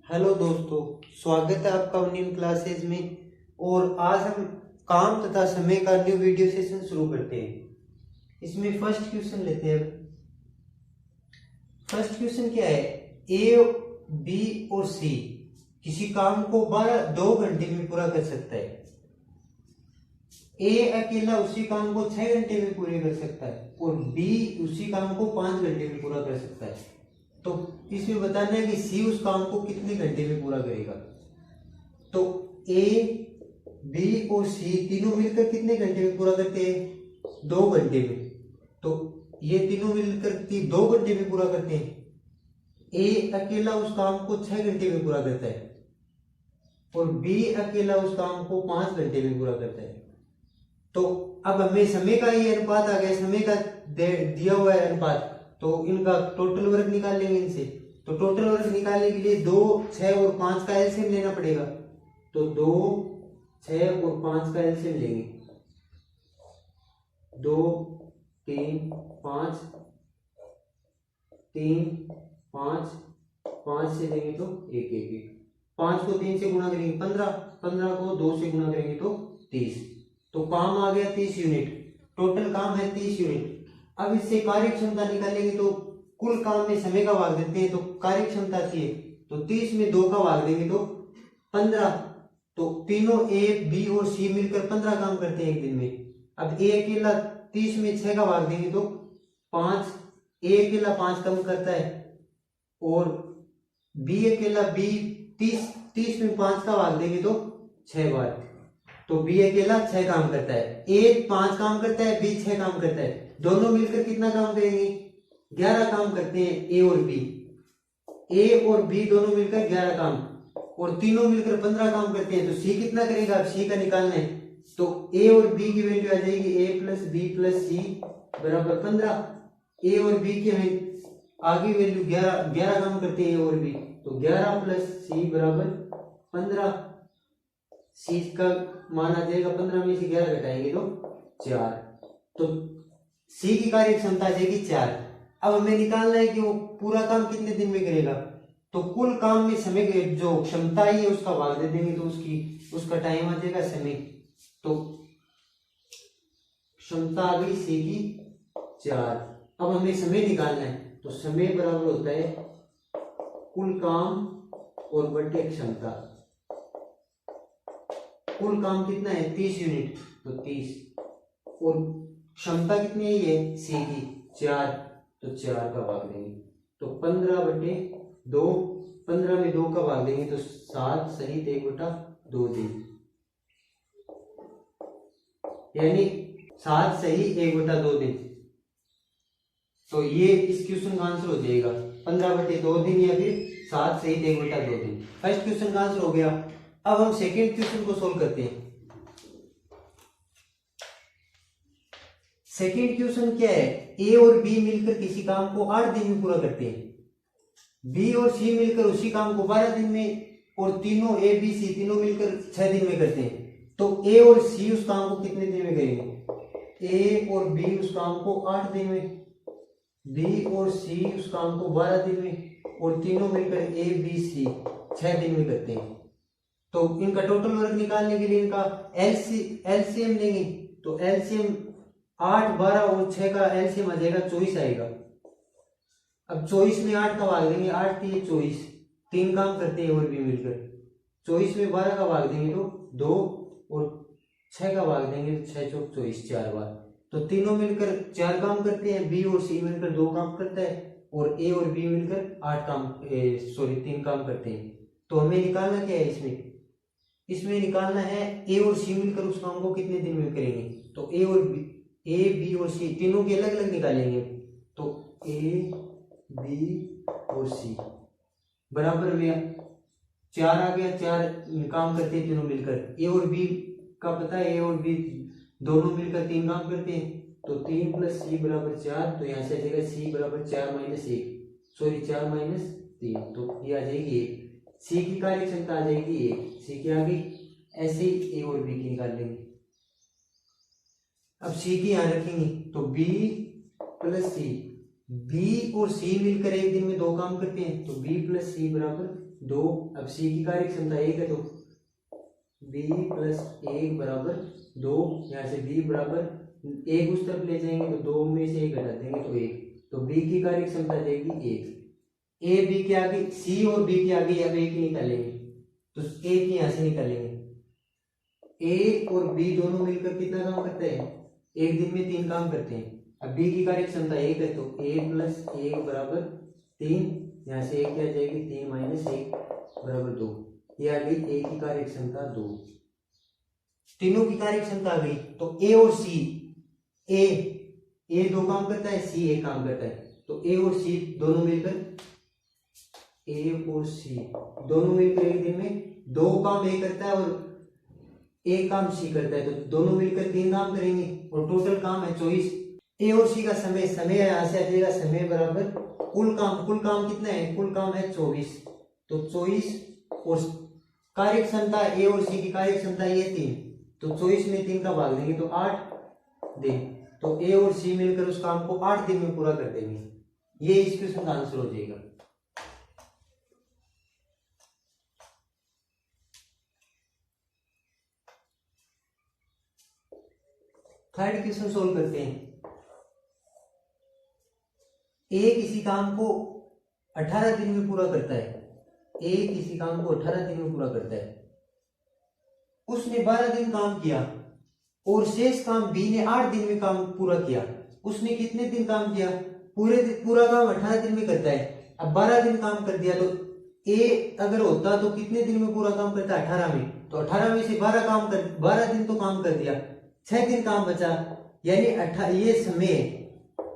Hello दोस्तों, स्वागत है आपका इन क्लासेज में। और आज हम काम तथा समय का न्यू वीडियो सेशन शुरू करते हैं। इसमें फर्स्ट क्वेश्चन लेते हैं। फर्स्ट क्वेश्चन क्या है? ए, बी और सी किसी काम को 2 घंटे में पूरा कर सकता है। ए अकेला उसी काम को 6 घंटे में पूरे कर सकता है और बी उसी काम को 5 घंटे में पूरा कर सकता है। तो इसमें बताना है कि सी उस काम को कितने घंटे में पूरा करेगा। तो ए, बी और सी तीनों मिलकर कितने घंटे में पूरा करते हैं? 2 घंटे में। तो ये तीनों मिलकर 2 घंटे में पूरा करते हैं। ए अकेला उस काम को 6 घंटे में पूरा करता है और बी अकेला उस काम को 5 घंटे में पूरा करता है। तो अब हमें समय का ये अनुपात आ गया, समय का दिया हुआ है अनुपात, तो इनका टोटल वर्क निकाल लेंगे इनसे। तो टोटल वर्क निकालने के लिए 2, 6 और 5 का एलसीएम लेना पड़ेगा। तो 2, 6 और 5 का एलसीएम लेंगे। 2, 3, 5, 3, 5, 5 से लेंगे तो 1, 1, 1। 5 को 3 से गुणा करेंगे 15, 15 को 2 से गुणा करेंगे तो 30। तो काम आ गया 30 यूनिट। टोटल काम है 30 यूनिट। अब इससे कार्य क्षमता निकालेंगे तो कुल काम में समय का भाग देते हैं तो कार्य क्षमता आती है। तो 30 में 2 का भाग देंगे तो 15। तो तीनों ए, बी और सी मिलकर 15 काम करते हैं एक दिन में। अब ए अकेला 30 में 6 का भाग देंगे तो 5। ए अकेला 5 काम करता है और बी अकेला 30 में 5 का भाग देंगे तो 6 बार। तो बी अकेला 6 काम करता है। ए 5 काम करता है, बी 6 काम करता है। दोनों मिलकर कितना काम करेंगे? 11 काम करते हैं ए और बी। ए और बी दोनों मिलकर 11 काम और तीनों मिलकर 15 काम करते हैं। तो सी कितना करेगा? अब सी का निकालना है। तो ए और बी की वैल्यू आ जाएगी ए प्लस बी प्लस सी बराबर 15। ए और बी के आगे वैल्यू 11 काम करते हैं ए और बी। तो 11 प्लस सी बराबर 15। सी का मान आ जाएगा 15 में से 11 घटाएंगे तो 4। तो सी की कार्य क्षमता आ जाएगी 4। अब हमें निकालना है कि वो पूरा काम कितने दिन में करेगा। तो कुल काम में समय जो क्षमता है उसका भाग दे देंगे तो उसका टाइम आ जाएगा समय। तो क्षमता आ गई सी की 4। अब हमें समय निकालना है तो समय बराबर होता है कुल काम और बटे क्षमता। कुल काम कितना है? 30 यूनिट। तो 30 और क्षमता कितनी है? ये सी की 4। तो 4 का भाग देंगे तो 15/2। 15 में 2 का भाग देंगे तो 7 सहित 1/2 दिन, यानी 7 सही 1/2 दिन। तो ये इस क्वेश्चन का आंसर हो जाएगा 15/2 दिन या फिर 7 सही 1/2 दिन। फर्स्ट क्वेश्चन का आंसर हो गया। अब हम सेकेंड क्वेश्चन को सोल्व करते हैं। सेकेंड क्वेश्चन क्या है? ए और बी मिलकर किसी काम को 8 दिन में पूरा करते हैं। बी और सी मिलकर उसी काम को 12 दिन में और तीनों ए, बी, सी तीनों मिलकर 6 दिन में करते हैं। तो ए और सी उस काम को कितने दिन में करेंगे? ए और बी उस काम को 8 दिन में, बी और सी उस काम को 12 दिन में और तीनों मिलकर ए, बी, सी 6 दिन में करते हैं। तो इनका टोटल वर्क निकालने के लिए इनका एलसीएम लेंगे। तो एलसीएम 8, 12 और 6 का एलसीएम आ जाएगा 24 आएगा। अब 24 में 8 का भाग देंगे, 8 3 24, 3 काम करते हैं और भी मिलकर। 24 में 12 का भाग देंगे तो 2 और 6 का भाग देंगे तो 6 चौक 24, 4 बार। तो तीनों मिलकर 4 काम करते हैं। बी और सी मिलकर 2 काम करता है और ए और बी मिलकर 3 काम करते हैं। तो हमें निकालना क्या है? इसमें निकालना है ए और सी मिलकर उस काम को कितने दिन में करेंगे। तो ए, बी और सी तीनों के अलग अलग निकालेंगे। तो ए, बी और सी बराबर में 4 आ गया। 4 काम करते हैं तीनों मिलकर। ए और बी का पता है, ए और बी दोनों मिलकर 3 काम करते हैं। तो 3 प्लस सी बराबर 4। तो यहाँ से आ जाएगा सी बराबर 4 - 1, सॉरी 4 - 3। तो ये आ जाएगी 1। सी की कार्य क्षमता आ जाएगी 1। सी की आ गई। ऐसे ही ए और बी की निकाल लेंगे। अब सी की यहां रखेंगे तो बी प्लस सी। बी और सी मिलकर एक दिन में 2 काम करते हैं तो बी प्लस सी बराबर 2। अब सी की कार्य क्षमता 1 है तो b प्लस 1 बराबर 2। यहाँ से b बराबर 1 उस तरफ ले जाएंगे तो 2 में से 1 हटा देंगे तो 1। तो b की कार्य क्षमता जाएगी 1। a b के आगे c और b के आगे अब 1 निकालेंगे तो 1 यहाँ से निकालेंगे। a और b दोनों मिलकर कितना काम करते हैं? एक दिन में 3 काम करते हैं। अब b की कार्य क्षमता 1 है तो a प्लस 1 बराबर 3। यहाँ से 1 क्या जाएगी? 3 माइनस 1 बराबर 2। ये आ गई a की कार्य क्षमता 2। तीनों की कार्य क्षमता आ गई तो a और c, a 2 काम करता है, c 1 काम करता है। तो a और c दोनों मिलकर एक दिन में 2 काम a करता है और 1 काम c करता है। तो दोनों मिलकर 3 काम करेंगे और टोटल काम है 24। a और c का समय यहाँ से आ जाएगा, समय बराबर कुल काम कितना है? कुल काम है 24। तो 24 और कार्य क्षमता ए और सी की कार्य क्षमता ये 3, तो 24 में 3 का भाग देंगे तो 8 दिन। तो ए और सी मिलकर उस काम को 8 दिन में पूरा कर देंगे। ये इस क्वेश्चन का आंसर हो जाएगा। थर्ड क्वेश्चन सोल्व करते हैं। ए किसी काम को 18 दिन में पूरा करता है। ए किसी काम को 18 दिन में पूरा करता है। उसने 12 दिन काम किया और शेष काम बी ने 8 दिन में काम पूरा किया। उसने कितने दिन काम किया? पूरा काम 18 दिन में करता है। अब 12 दिन काम कर दिया तो ए अगर होता तो कितने दिन में पूरा काम करता? 18 में। तो 18 में से 12 दिन तो काम कर दिया, 6 दिन काम बचा। यानी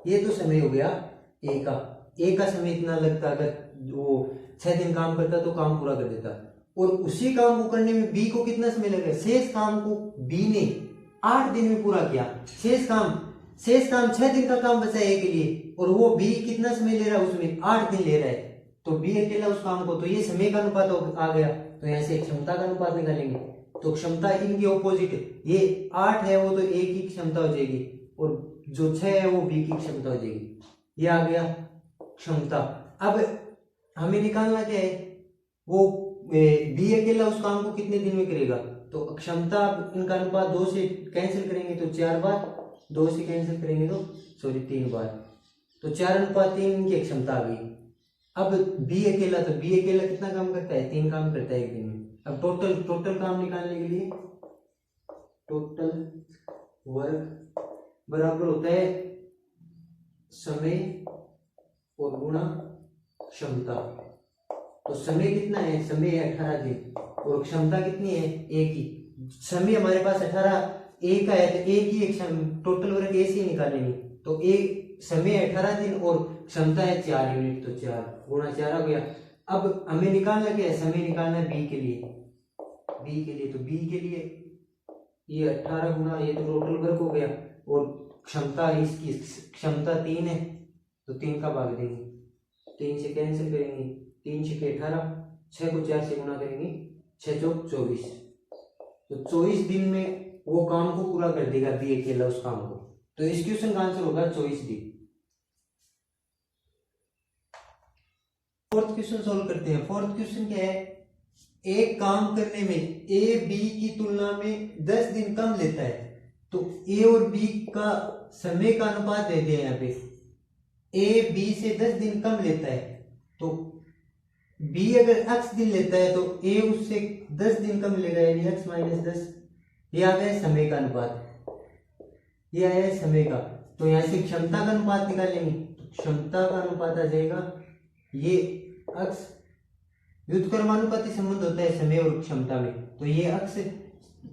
ये तो समय हो गया ए का समय इतना लगता, अगर वो 6 दिन काम करता तो काम पूरा कर देता। और उसी काम को करने में बी को कितना समय लगा? शेष काम को बी ने 8 दिन में पूरा किया। शेष काम 6 दिन का काम बचा ए के लिए और वो बी कितना समय ले रहा है? उसमें 8 दिन ले रहा है। तो बी अकेला उस काम को, तो ये समय का अनुपात आ गया। तो यहाँ से क्षमता का अनुपात निकालेंगे तो क्षमता इनकी ऑपोजिट है। ये 8 है वो तो ए की क्षमता हो जाएगी और जो 6 है वो बी की क्षमता हो जाएगी। ये आ गया क्षमता। अब हमें निकालना क्या है? वो बी अकेला उस काम को कितने दिन में करेगा? तो क्षमता, इनका अनुपात 2 से कैंसिल करेंगे तो 4 बार, 2 से कैंसिल करेंगे तो 3 बार, तो 4:3 इनकी क्षमता आ गई। अब बी अकेला कितना काम करता है? 3 काम करता है एक दिन में। अब टोटल काम निकालने के लिए टोटल वर्क बराबर होता है समय और गुणा क्षमता। तो समय कितना है? समय है 18 दिन और क्षमता कितनी है? ए की। समय हमारे पास 18 ए का है तो ए की टोटल वर्क ए से निकालेंगे। तो ए समय 18 दिन और क्षमता है 4 यूनिट, तो 4 गुणा 4 हो गया। अब हमें निकालना क्या है? समय निकालना है बी के लिए। तो बी के लिए ये 18 गुणा ये तो टोटल वर्क हो गया और क्षमता, इसकी क्षमता 3 है तो 3 का भाग देंगे, 3 से कैंसिल करेंगे, 3 6 18, 6 को 4 से गुणा करेंगे, 6 चौक 24। तो 24 दिन में वो काम को पूरा कर देगा बी अकेला उस काम को। तो इस क्वेश्चन का आंसर होगा 24 दिन। फोर्थ क्वेश्चन सोल्व करते हैं। फोर्थ क्वेश्चन क्या है? एक काम करने में ए बी की तुलना में 10 दिन कम लेता है। तो ए और बी का समय का अनुपात देते हैं। यहाँ पे ए बी से 10 दिन कम लेता है तो बी अगर x दिन लेता है तो ए उससे 10 दिन कम लेगा, यानी x - 10। ये आ गया समय का अनुपात, ये आया समय का। तो यहाँ से क्षमता का अनुपात निकालेंगे तो क्षमता का अनुपात आ जाएगा, ये x व्युत्क्रमानुपाती संबंध होता है समय और क्षमता में। तो ये x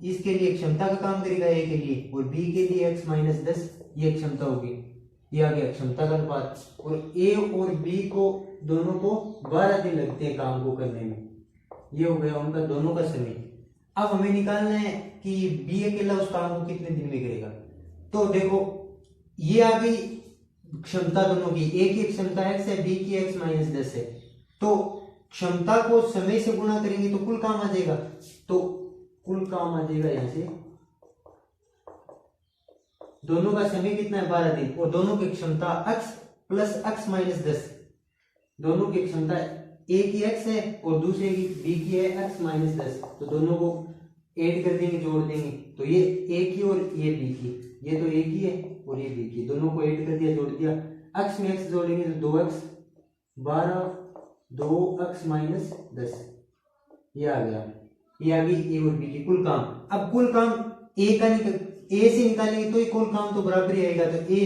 इसके लिए क्षमता का काम करेगा ए के लिए और बी के लिए x - 10 ये क्षमता होगी। ये आ गया क्षमता का अनुपात। और ए और बी को दोनों को 12 दिन लगते हैं काम को करने में। ये हो गया उनका दोनों का समय। अब हमें निकालना है कि बी अकेला उस काम को कितने दिन में करेगा। तो देखो ये आ गई क्षमता दोनों की, ए की क्षमता x है, बी की x - 10 है। तो क्षमता को समय से गुणा करेंगे तो कुल काम आ जाएगा। तो कुल काम आ जाएगा यहां से, दोनों का समय कितना है? 12 दिन और दोनों की क्षमता x + x - 10, दोनों की क्षमता ए की x है और दूसरे की b की है x माइनस 10, तो दोनों को ऐड कर देंगे, जोड़ देंगे, तो ये a की और ये b की, ये तो a की है और ये b की, दोनों को ऐड कर दिया, जोड़ दिया, x में x जोड़ेंगे तो 2x 12, 2x माइनस 10, ये आ गया, ये आ गई a और b की कुल काम। अब कुल काम a का a से निकालेंगे तो ये कुल काम तो बराबर ही आएगा, तो a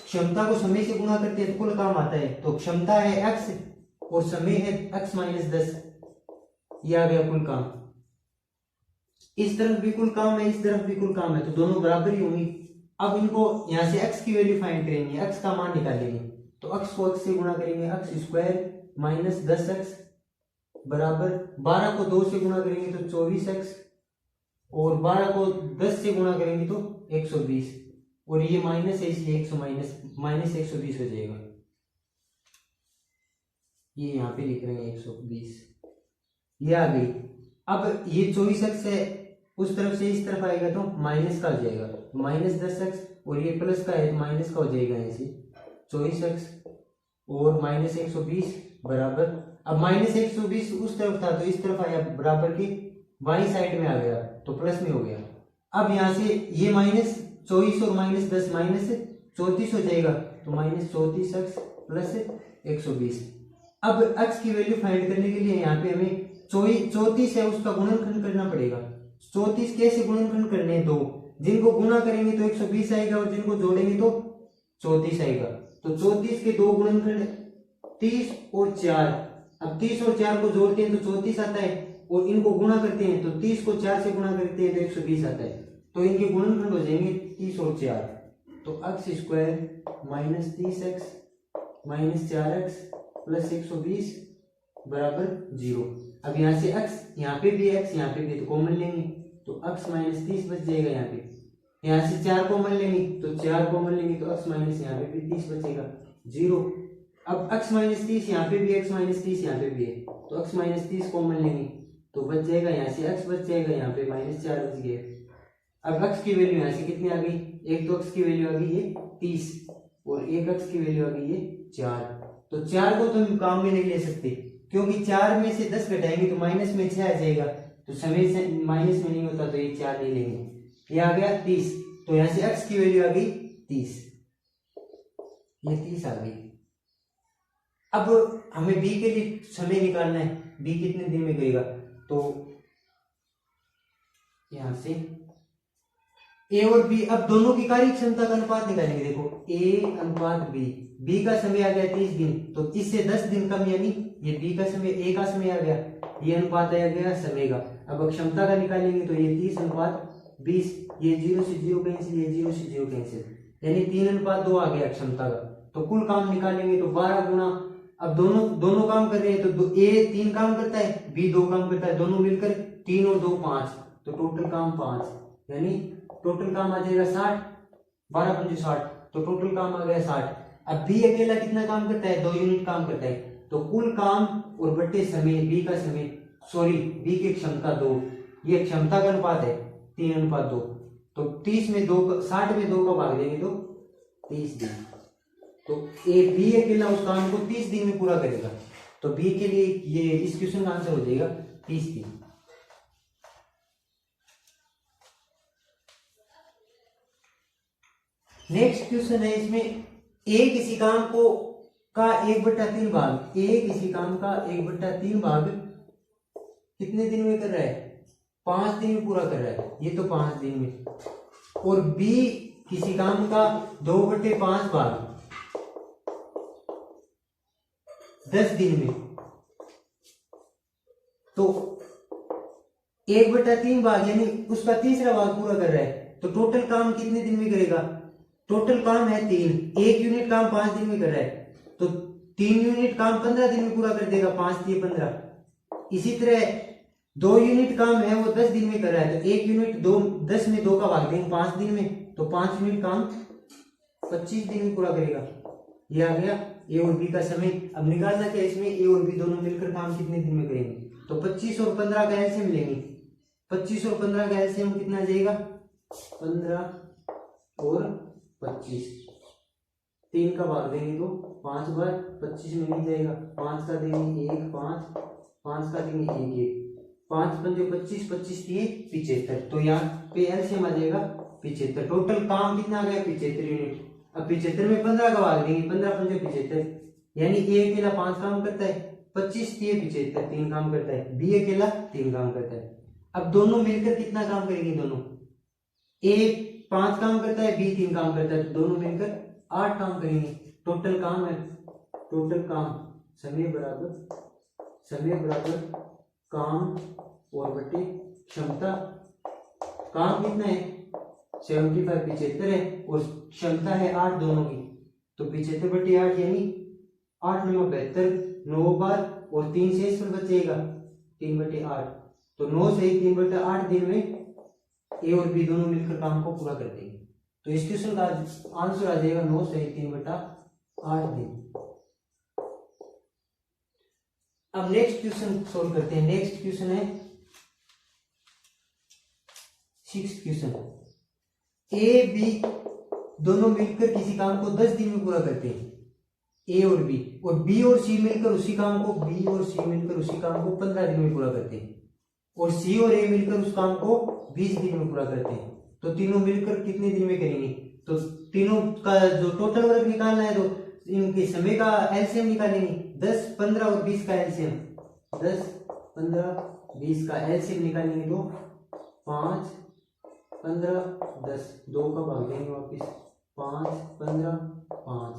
क्षमता को समय से गुणा करते हैं तो कुल काम आता है, तो क्षमता है x और समय है x माइनस 10, ये आ गया कुल काम। इस तरफ भी कुल काम है, इस तरफ भी कुल काम है, तो दोनों बराबर ही होंगी। अब इनको यहाँ से x की वैल्यू फाइंड करेंगे, x का मान निकालेंगे, तो x को x से गुणा करेंगे, x स्क्वायर माइनस 10x बराबर 12 को 2 से गुणा करेंगे तो 24x और 12 को 10 से गुणा करेंगे तो 120, और ये माइनस है इसलिए 100 माइनस 120 हो जाएगा, ये यहाँ पे लिख रहे हैं 120, ये आ गई। अब ये 24x है, उस तरफ से इस तरफ आएगा तो माइनस का हो जाएगा, माइनस 10x, और ये प्लस का है तो माइनस का हो जाएगा, ऐसे 24x और माइनस 120 बराबर, अब माइनस 120 उस तरफ था तो इस तरफ आया, बराबर की बाई साइड में आ गया तो प्लस में हो गया। अब यहाँ से ये माइनस 24 और माइनस 10 माइनस 34 हो जाएगा, तो माइनस 34x प्लस 120। अब x की वैल्यू फाइंड करने के लिए यहाँ पे हमें 34 है उसका गुणनखंड करना पड़ेगा। 34 कैसे गुणनखंड करने हैं, दो, जिनको गुणा करेंगे तो 120 आएगा और जिनको जोड़ेंगे तो 34 आएगा, तो 34 के दो गुणनखंड 30 और 4, अब 30 और 4 को जोड़ते हैं तो 34 आता है, और इनको गुणा करते हैं तो 30 को 4 से गुणा करते हैं तो 120 आता है, तो इनके गुणनखंड हो जाएंगे 30 और 4, तो x square minus 30x minus 4x plus 120 बराबर 0। अब यहाँ से x, यहाँ पे भी x, यहाँ पे भी, तो कॉमन लेंगे तो x माइनस 30 बच जाएगा, यहाँ पे यहाँ से 4 कॉमन लेंगे तो 4 कॉमन लेंगे तो x माइनस यहाँ पे भी 30 बचेगा 0। अब x माइनस 30 यहाँ पे भी, x माइनस 30 यहाँ पे भी है, तो x माइनस 30 कॉमन लेंगे तो बच जाएगा, यहाँ से x बच जाएगा, यहाँ पे माइनस 4 बच गया। अब x की वैल्यू यहाँ से कितनी आ गई, एक तो x की वैल्यू आ गई ये 30 और एक x की वैल्यू आ गई ये 4, तो 4 को तो हम काम में नहीं ले सकते क्योंकि 4 में से 10 घटाएंगे तो माइनस में 6 आ जाएगा, तो समय से माइनस में नहीं होता तो ये 4 ले लेंगे, ये आ गया 30, तो यहाँ से x की वैल्यू आ गई 30, ये 30 आ गई। अब हमें b के लिए समय निकालना है, b कितने दिन में करेगा, तो यहां से a और b, अब दोनों की कार्य क्षमता का अनुपात निकालेंगे, देखो a अनुपात b का समय आ गया 30 दिन, तो इससे 10 दिन कम, यानी ये b का समय, a का समय आ गया, ये अनुपात आ गया समय का। अब क्षमता का निकालेंगे तो ये 30 अनुपात 20, ये 0 से 0 कैंसिल, ये 0 से 0 कैंसिल, यानी 3 अनुपात 2 आ गया क्षमता का। तो कुल काम निकालेंगे तो 12 गुना, अब दोनों काम कर रहे हैं तो a 3 काम करता है, b 2 काम करता है, दोनों मिलकर 3 और 2 5, तो टोटल काम 5, यानी टोटल काम आ जाएगा 60, 12 पंजे 60, तो टोटल काम आ गया 60। अब b अकेला कितना काम करता है, 2 यूनिट काम करता है, तो कुल काम और बट्टे समय, b का समय, सॉरी b की क्षमता 2, ये क्षमता का अनुपात है 3 अनुपात 2, तो 30 में 2, 60 में 2 का भाग देंगे तो 30 दिन, तो b अकेला उस काम को 30 दिन में पूरा करेगा, तो b के लिए ये इस क्वेश्चन का आंसर हो जाएगा 30 दिन। नेक्स्ट क्वेश्चन है, इसमें a किसी काम को का 1/3 भाग, a किसी काम का 1/3 भाग कितने दिन में कर रहा है, 5 दिन में पूरा कर रहा है, ये तो 5 दिन में, और b किसी काम का 2/5 भाग 10 दिन में, तो 1/3 भाग यानी उसका तीसरा भाग पूरा कर रहा है, तो टोटल काम कितने दिन में करेगा, टोटल काम है 3, 1 यूनिट काम 5 दिन में कर रहा है, तो 3 यूनिट काम 15 दिन में पूरा कर देगा, 5 दिए 15। इसी तरह 2 यूनिट काम है वो 10 दिन में कर रहा है, तो 1 यूनिट 10 में 2 का भाग देंगे 5 दिन में, तो 5 यूनिट काम 25 दिन में पूरा करेगा। ये आ गया ए और बी का समय। अब निकालना क्या इसमें, ए और बी दोनों मिलकर काम कितने दिन में करेंगे, तो 25 और 15 का एलसीएम लेंगे, 25 और 15 का एलसीएम कितना आ जाएगा, 15 और 25, 3 का भाग देंगे तो 5 बार 25 में मिल जाएगा। 5 का देंगे 1 5, 5 का देंगे 1 1, 5 पंजे 25, 25 दिए 75। तो यहाँ पे एलसीएम आ जाएगा 75। टोटल काम कितना आ गया 75 यूनिट। अब 75 में 15 का भाग देंगे, 15 पंजे 75, यानी ए अकेला 5 काम करता है, 25 दिए 75 3 काम करता है, बी अकेला 3 काम करता है। अब दोनों मिलकर कितना काम करेंगे, दोनों ए 5 काम करता है, बी 3 काम करता है, तो दोनों मिलकर 8 काम करेंगे। टोटल काम है, टोटल काम समय बराबर काम और बटे क्षमता। काम कितना है 75 75 है और क्षमता है 8 दोनों की, तो 75 बटे 8 यानी 8 9 72, 9 बार और 3 से इसमें बचेगा 3 बटे 8, तो 9 से 3 बटे 8 दिन में ए और बी दोनों मिलकर काम को पूरा कर देंगे। तो इस क्वेश्चन का आंसर आ जाएगा 9 से 3 बटा 8 दिन। अब नेक्स्ट क्वेश्चन सोल्व करते हैं। नेक्स्ट क्वेश्चन है 6th क्वेश्चन। ए बी दोनों मिलकर किसी काम को 10 दिन में पूरा करते हैं, ए और बी और सी मिलकर उसी काम को 15 दिन में पूरा करते हैं, और सी और ए मिलकर उस काम को 20 दिन में पूरा करते हैं। तो तीनों मिलकर कितने दिन में करेंगे, तो तीनों का जो टोटल वर्क निकालना है तो इनके समय का एलसीएम निकालेंगे। 10 15 और 20 का एलसीएम, 10 15 20 का एलसीएम निकालेंगे तो 5 15 10, 2 का भाग देंगे वापिस 5 15 5,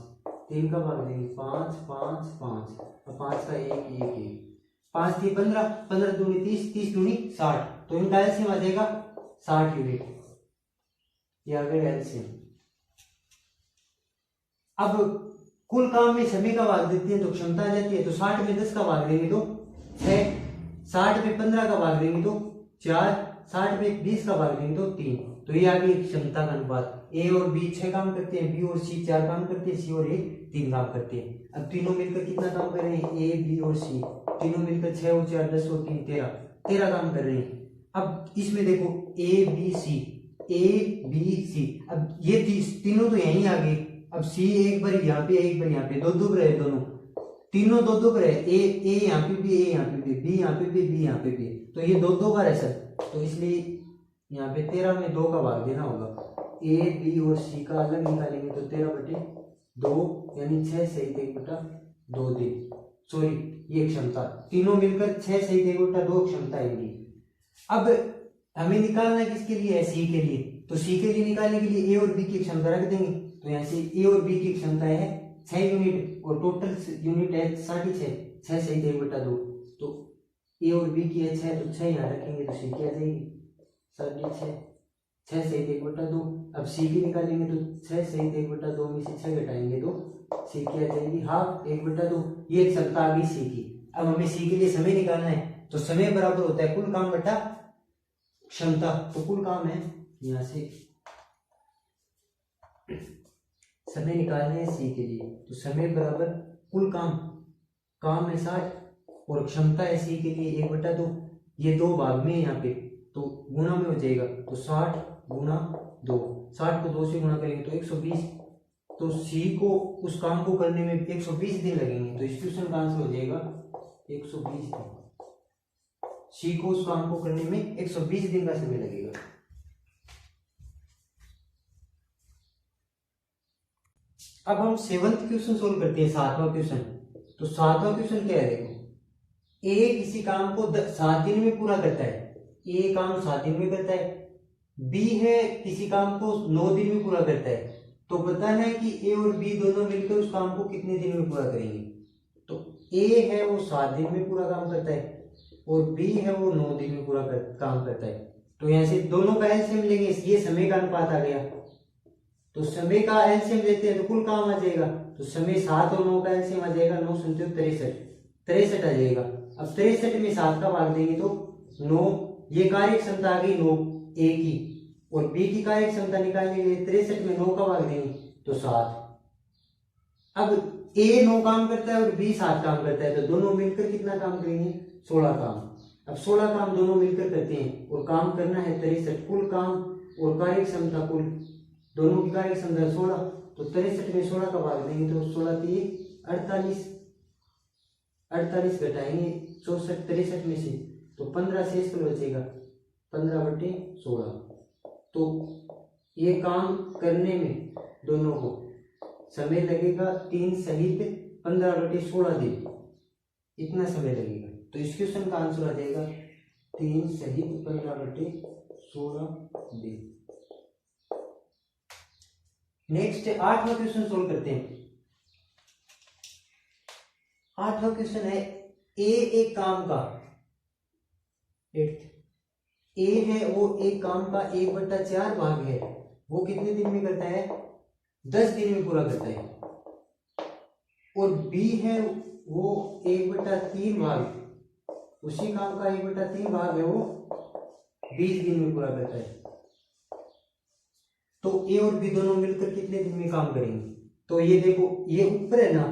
3 का भाग देंगे 5 5 5, और 5 का 1 1 1, 5 3 15, 15 दूनी 30, 30 दूनी 60, तो इनका एलसीएम आ जाएगा 60 यूनिट। ये आ गया एलसीएम। अब कुल काम में समय का भाग देते हैं तो क्षमता आ जाती है, तो 60 में 10 का भाग देंगे तो 6, 60 में 15 का भाग देंगे तो 4, 60 में 20 का भाग देंगे तो 3, तो ये आ गई क्षमता का अनुपात। ए और बी 6 काम करते हैं, बी और सी 4 काम करते हैं, सी और ए 3 काम करते हैं। अब तीनों मिलकर कितना काम कर रहे हैं, ए बी और सी तीनों मिलकर 6 और 4 10 और 3 13 काम कर रहे हैं। अब इसमें देखो ए बी सी, अब ये तीनों तो यहीं आ गए। अब सी एक बार यहाँ पे, एक बार यहाँ पे, दो पर है दोनों, तीनों दो पर है, ए यहाँ पे भी, ए यहाँ पे भी, बी यहाँ पे भी, बी यहाँ पे भी, तो ये दो बार है सर, तो इसलिए यहाँ पे 13 में 2 का भाग देना होगा। ए बी और सी का अलग निकालेंगे तो 13 बटे 2 यानी 6 सही 1 बटा 2 दिन, सॉरी ये क्षमता, तीनों मिलकर 6 सही 1 बटा 2 क्षमता आएगी। अब हमें निकालना है किसके लिए है, सी के लिए, तो सी के लिए निकालने के लिए ए और बी की क्षमता रख देंगे, तो यहाँ से ए और बी की क्षमता है 6 यूनिट और टोटल यूनिट है 6.5, 6 सही 1 बटा 2, तो ए और बी की है 6, तो 6 यहाँ रखेंगे तो सी की आ जाएगी 6.5, 6 सही 1 बटा 2। अब सी की निकालेंगे तो 6 सही 1 बटा 2 में से 6 घटाएंगे तो सी की आ जाएगी हाफ 1 बटा 2, ये क्षमता आ गई सी की। अब हमें सी के लिए समय निकालना है, तो समय बराबर होता है कुल काम बटा क्षमता, तो कुल काम है यहाँ से समय निकालने हैं सी के लिए, तो समय बराबर कुल काम है 60 और क्षमता है सी के लिए 1 बटा 2, ये 2 भाग में यहाँ पे तो गुना में हो जाएगा, तो 60 गुना 2, 60 को 2 से गुना करेंगे तो 120, तो सी को उस काम को करने में 120 दिन लगेंगे, तो इस क्वेश्चन का आंसर हो जाएगा 120 दिन। सी को उस काम को करने में 120 दिन का समय लगेगा। अब हम 7th क्वेश्चन सोल्व करते हैं, 7वां क्वेश्चन। तो 7वां क्वेश्चन क्या है, देखो ए किसी काम को 7 दिन में पूरा करता है, ए काम 7 दिन में करता है, बी है किसी काम को 9 दिन में पूरा करता है, तो बताना है कि ए और बी दोनों मिलकर उस काम को कितने दिन में पूरा करेंगे। तो ए है वो 7 दिन में पूरा काम करता है और बी है वो 9 दिन में पूरा काम करता है, तो यहाँ से दोनों का एलसीएम लेंगे, ये समय का अनुपात आ गया, तो समय का एलसीएम लेते हैं तो कुल काम आ जाएगा, तो समय 7 और 9 का एलसीएम आ जाएगा 9 63 आ जाएगा। अब 63 में 7 का भाग देंगे तो 9, ये कार्य क्षमता आ गई 9 ए की, और बी की कार्य क्षमता निकालने के लिए 63 में 9 का भाग देंगे तो 7। अब ए 9 काम करता है और बी 7 काम करता है, तो दोनों मिलकर कितना काम करेंगे 16 काम। अब 16 काम दोनों मिलकर करते हैं और काम करना है 63, कुल काम और कार्य क्षमता कुल दोनों की कार्य क्षमता 16, तो 63 में 16 का भाग देंगे तो 16 3 48, 48 घटाएंगे 64 63 में से तो 15 शेष किलो बचेगा, 15/16। तो ये काम करने में दोनों को समय लगेगा 3 सहित 15/16 दिन, इतना समय लगेगा। तो इस क्वेश्चन का आंसर आ जाएगा 3 सहित 15/16 दिन। नेक्स्ट 8वां क्वेश्चन सोल्व करते हैं। 8वां क्वेश्चन है एक काम का 8th ए है वो एक काम का 1/4 भाग है, वो कितने दिन में करता है? 10 दिन में पूरा करता है। और बी है वो 1/3 भाग, उसी काम का 1/3 भाग है, वो 20 दिन में पूरा करता है। तो ए और बी दोनों मिलकर कितने दिन में काम करेंगे? तो ये देखो, ये ऊपर है ना,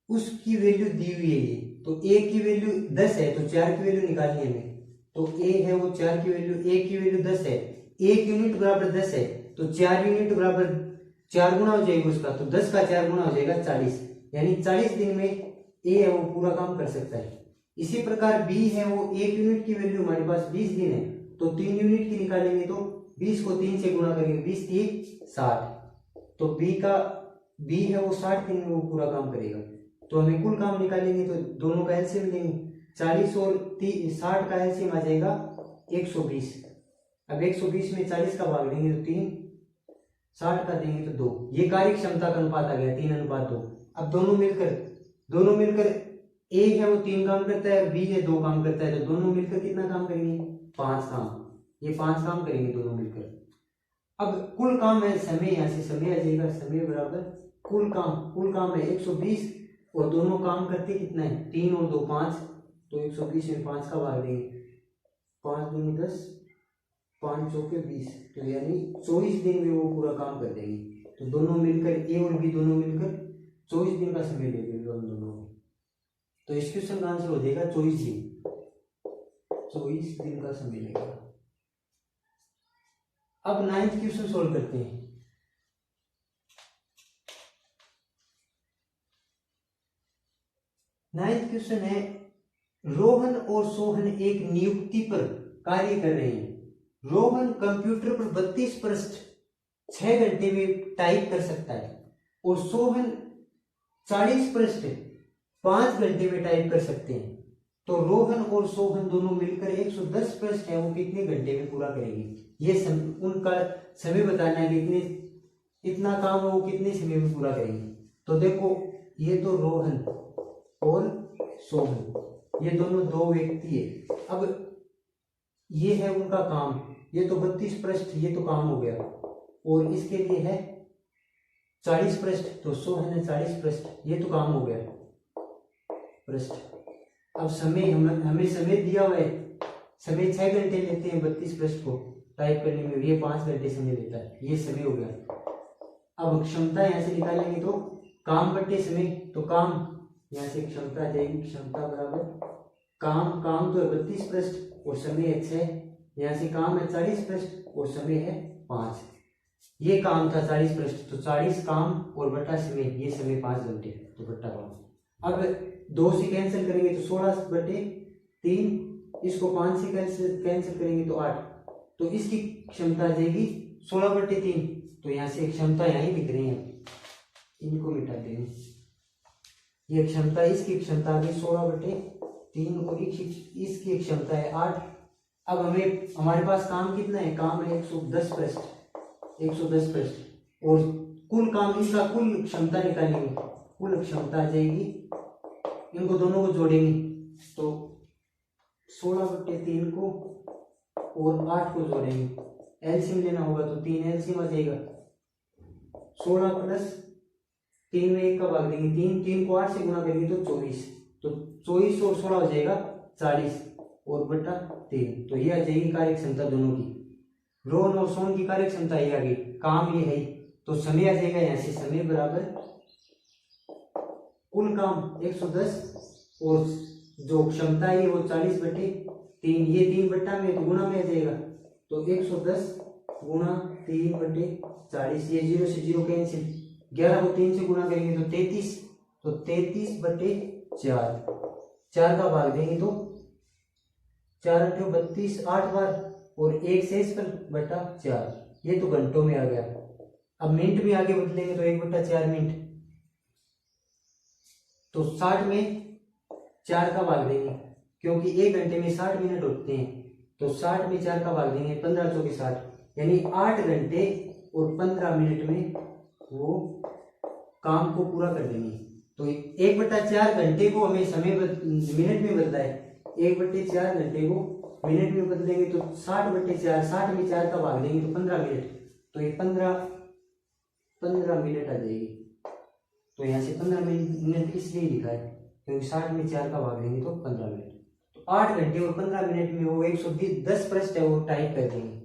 उसकी वैल्यू दी हुई है ये, तो ए की वैल्यू 10 है तो 4 की वैल्यू निकालनी है हमें। तो ए है वो 4 की वैल्यू, ए की वैल्यू 10 है, 1 यूनिट बराबर 10 है, तो 4 यूनिट बराबर 4 गुना हो जाएगा उसका, तो 10 का 4 गुना हो जाएगा 40, यानी 40 दिन में ए है वो पूरा काम कर सकता है। इसी प्रकार बी है वो 1 यूनिट की वैल्यू हमारे पास 20 दिन है, तो 3 यूनिट की निकालेंगे तो 20 को 3 से गुणा करेंगे, 20 3 60, तो बी है वो 60 दिन में वो पूरा काम करेगा। तो हमें कुल काम निकालेंगे तो दोनों का एलसीएम लेंगे, 40 और 60 का एलसीएम आ जाएगा 120। अब 120 में 40 का भाग देंगे तो 3, 60 का देंगे तो 2, ये कार्य क्षमता का अनुपात आ गया 3:2। अब दोनों मिलकर ए है वो 3 काम करता है, बी है 2 काम करता है, तो दोनों मिलकर कितना काम करेंगे? 5 काम, ये 5 काम करेंगे दोनों मिलकर। अब कुल काम है समय, यहाँ से समय आ जाएगा, समय बराबर कुल काम है 120, और दोनों काम करते कितना है? 3 और 2 5, तो 120 में 5 का भाग देंगे, 5 दूनी 10, 5 चौके 20, तो यानी 24 दिन में वो पूरा काम कर देंगे। तो दोनों मिलकर ए और बी दोनों मिलकर 24 दिन का समय ले लेंगे हम दोनों को। तो इस क्वेश्चन का आंसर हो जाएगा 24 दिन, 24 दिन का समय लगेगा। अब 9th क्वेश्चन सोल्व करते हैं। 9th क्वेश्चन है, रोहन और सोहन एक नियुक्ति पर कार्य कर रहे हैं। रोहन कंप्यूटर पर 32 पृष्ठ 6 घंटे में टाइप कर सकता है, और सोहन 40 पृष्ठ 5 घंटे में टाइप कर सकते हैं। तो रोहन और सोहन दोनों मिलकर 110 पृष्ठ है वो कितने घंटे में पूरा करेंगे? ये उनका समय बताना है कि इतना काम वो कितने समय में पूरा करेंगे। तो देखो, ये तो रोहन और सोहन, ये दोनों 2 व्यक्ति है। अब ये है उनका काम, ये तो 32 पृष्ठ, ये तो काम हो गया, और इसके लिए है 40 पृष्ठ, तो सोहन है 40 पृष्ठ, ये तो काम हो गया पृष्ठ। अब समय हमें समय दिया हुआ है, समय 6 घंटे लेते हैं 32 पृष्ठ को टाइप करने में, ये 5 घंटे समय लेता है, ये समय हो गया। अब क्षमता यहाँ से निकालेंगे तो काम बटे समय, तो काम यहाँ से क्षमता आ जाएगी, क्षमता बराबर काम तो है 32 पृष्ठ और समय है 6, यहाँ से काम है 40 पृष्ठ और समय है 5। ये काम था 40 पृष्ठ, तो 40 काम और बटा समय, ये समय 5 घंटे, तो बटा 5। अब 2 से कैंसिल करेंगे तो 16/3, इसको 5 से कैंसिल करेंगे तो 8, तो इसकी क्षमता आ जाएगी 16/3। तो यहाँ से क्षमता यहाँ ही दिख रही है, इनको मिटा देंगे, ये क्षमता, इसकी क्षमता आ गई 16/3 और इसकी क्षमता है 8। अब हमारे पास काम कितना है? काम है 110 पृष्ठ, 110 पृष्ठ, और कुल काम, इसका कुल क्षमता निकालेंगे, कुल क्षमता आ जाएगी, इनको दोनों को जोड़ेंगे तो 16/3 को और 8 को जोड़ेंगे, एलसीएम लेना होगा तो 3 एलसीएम आ जाएगा, 16 + 3 में 1 का भाग देंगे, 3 को 8 से गुणा करेंगे तो 24, तो 24 और 16 हो जाएगा 40 और बटा 3, तो ये आ जाएगी कार्य क्षमता दोनों की। रोहन और सोहन की कार्य क्षमता ये आ गई, काम ये है, तो समय आ जाएगा यहाँ से, समय बराबर कुल काम 110 और जो क्षमता है वो 40/3, ये 3 बट्टा में तो गुणा में आ जाएगा, तो 110 गुणा 3/40, ये 0 से 0 कैंसिल, 11 को 3 से गुणा करेंगे तो 33, तो 33/4, 4 का भाग देंगे तो 4 8 32, 8 बार, और 1 शेष पर बटा 4, ये तो घंटों में आ गया। अब मिनट में आगे बदलेंगे तो 1/4 मिनट, तो 60 में 4 का भाग देंगे, क्योंकि 1 घंटे में 60 मिनट होते हैं, तो 60 में 4 का भाग देंगे, 15 चौके 60, यानी 8 घंटे और 15 मिनट में वो काम को पूरा कर देंगे। तो 1/4 घंटे को हमें समय मिनट में बदला है, 1/4 घंटे को मिनट में बदलेंगे तो 60/4, 60 में 4 का भाग देंगे तो 15 मिनट, तो ये 15 मिनट आ जाएगी। तो यहाँ से 15 मिनट इसलिए लिखा है क्योंकि 60 में 4 का भाग देंगे तो 15 मिनट। तो 8 घंटे और 15 मिनट में वो 110 पृष्ठ है वो टाइप कर देंगे।